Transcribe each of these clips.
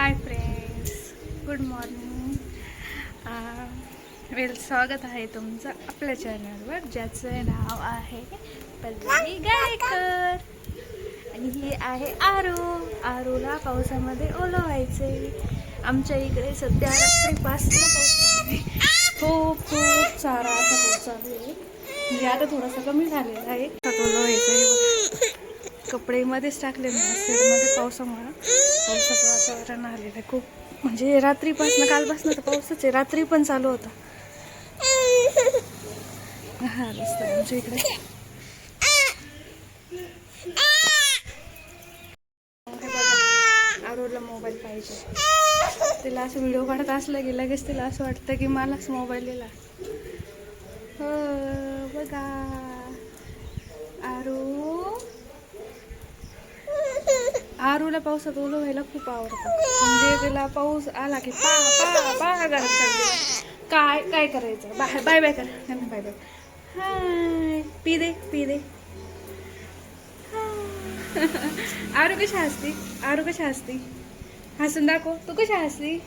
Hi friends, good morning. स्वागत आहे तुमचं आपल्या चॅनलवर, ज्याचं नाव आहे पल्लवी गायकर. आणि ही आहे आरूला पावसामध्ये ओलं व्हायचंय. आमच्या इकडे सध्या रात्रीपासून पाऊस आहे, खूप खूप सारा असा पाऊस चालू आहे. म्हणजे आता थोडासा कमी झालेला आहे. ओलं व्हायचंय, कपडे मध्येच टाकले ना शेडमध्ये. पावसामुळे पावसाचं वातावरण आलेलं आहे खूप. म्हणजे रात्रीपासून, कालपासून तर पावसाच आहे, रात्री पण चालू होता. हा रस्ता आहे आमच्या इकडे. आरूला मोबाईल पाहिजे. तिला असं व्हिडिओ काढत असलं की लगेच तिला असं वाटतं की मलाच मोबाईल दिला. हो बघा, आरूला पावसात ओलं व्हायला खूप आवडतं. म्हणजे तिला पाऊस आला की पा पा पा घरात काय काय करायचं. बाय बाय बाय कर, बाय बाय. हाय, पी दे पी दे. आरू कशी हसती, आरू कशी हसती, हसून दाखव. तू कशी हसती.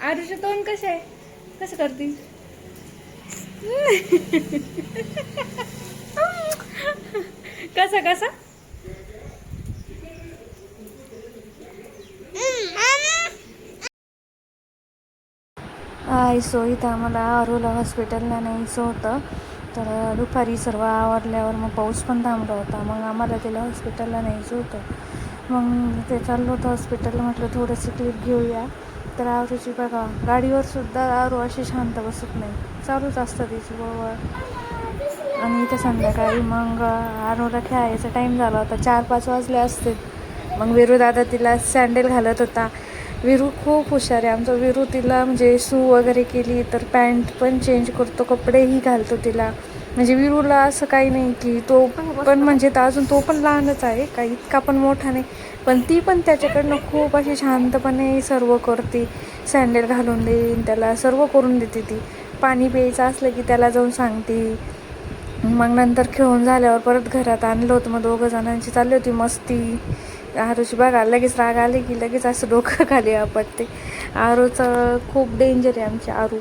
आरूचं तोंड कसं आहे, कसं करती. कसं कसं. सो इथं आम्हाला आरूला हॉस्पिटलला न्यायचं होतं. तर दुपारी सर्व आवरल्यावर मग पाऊस पण थांबला होता. मग आम्हाला तिला हॉस्पिटलला न्यायचं होतं. मग ते चाललं होतं हॉस्पिटलला. म्हटलं थोडंसं क्लिप घेऊया. तर आरूची बघा, गाडीवर सुद्धा आरू अशी शांत बसत नाही, चालूच असतं तिची बरोबर. आणि इथे संध्याकाळी मग आरूला खेळायचा टाईम झाला होता, 4-5 वाजले असते. मग विरू दादा तिला सँडल घालत होता. विरू खूप हुशार आहे आमचा विरू. तिला म्हणजे शू वगैरे केली तर पॅन्ट पण चेंज करतो, कपडेही घालतो तिला. म्हणजे विरूला असं काही नाही की तो पण म्हणजे अजून तो पण लहानच आहे, काही इतका पण मोठा नाही. पण ती पण त्याच्याकडनं खूप अशी शांतपणे सर्व करते. सँडल घालून देईन त्याला, सर्व करून देते ती. पाणी प्यायचं असलं की त्याला जाऊन सांगते. मग नंतर खेळून झाल्यावर परत घरात आणलं होतं. मग 2 जणांची चालली होती मस्ती. आरूची बघा, लगेच राग आले की लगेच असं डोकं खाली आपटते. आरूचं खूप डेंजर आहे आमची आरू.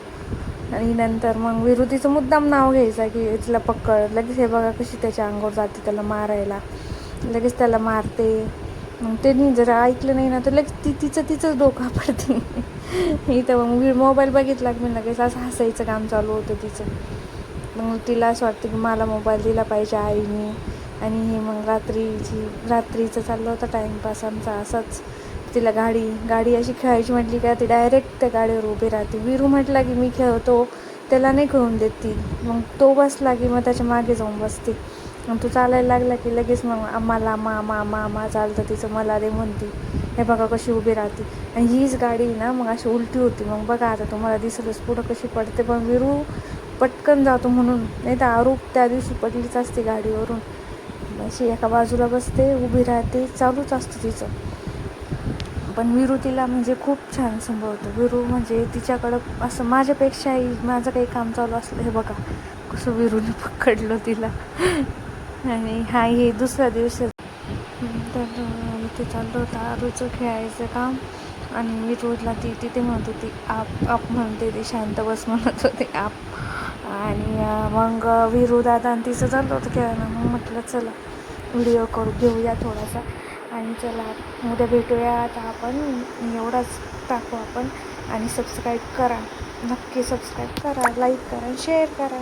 आणि नंतर मग विरू तिचं मुद्दाम नाव घ्यायचा की तिला पकड. लगेच हे बघा कशी त्याच्या अंगावर जाते त्याला मारायला, लगेच त्याला मारते. मग त्यांनी जर ऐकलं नाही ना तर लगेच तिचंच डोकं आपटते. इथं मग मोबाईल बघितला की मी लगेच असं हसायचं काम चालू होतं तिचं. मग तिला असं वाटतं की मला मोबाईल दिला पाहिजे आईने. आणि मग रात्रीचं चाललं होतं टाईमपास आमचा असाच. तिला गाडी अशी खेळायची म्हटली का ती डायरेक्ट त्या गाडीवर उभी राहते. विरू म्हटला की मी खेळतो, त्याला नाही खेळून देत ती. मग तो बसला की मग त्याच्या मागे जाऊन बसते. मग तो चालायला लागला की लगेच मग मला मामा चालतं तिचं, मला दे म्हणते. हे बघा कशी उभी राहते. आणि हीच गाडी ना मग अशी उलटी होती. मग बघा आता तुम्हाला दिसलंच पुढं कशी पडते. पण विरू पटकन जातो म्हणून, नाही तर आरू त्या दिवशी पडलीच असते गाडीवरून. अशी एका बाजूला बसते, उभी राहते, चालूच असतं तिचं. पण विरू तिला म्हणजे खूप छान सांभाळतो. विरू म्हणजे तिच्याकडं असं माझ्यापेक्षाही, माझं काही काम चालू असलं, हे बघा कसं विरूने पकडलं तिला. आणि हे दुसऱ्या दिवशी तर इथे चाललं होतं आरूचं खेळायचं काम. आणि विरूला ती तिथे म्हणत होती आप म्हणते, ती शांत बस म्हणत होती आप. आणि मग विरू दादा आणि तिचं चाललं होतं खेळणं. मग म्हटलं चला व्हिडिओ घेऊया थोडासा. आणि चला उद्या भेटूया. आता आपण एवढाच टाकू आपण. आणि सबस्क्राईब करा, नक्की सबस्क्राईब करा, लाईक करा, शेअर करा.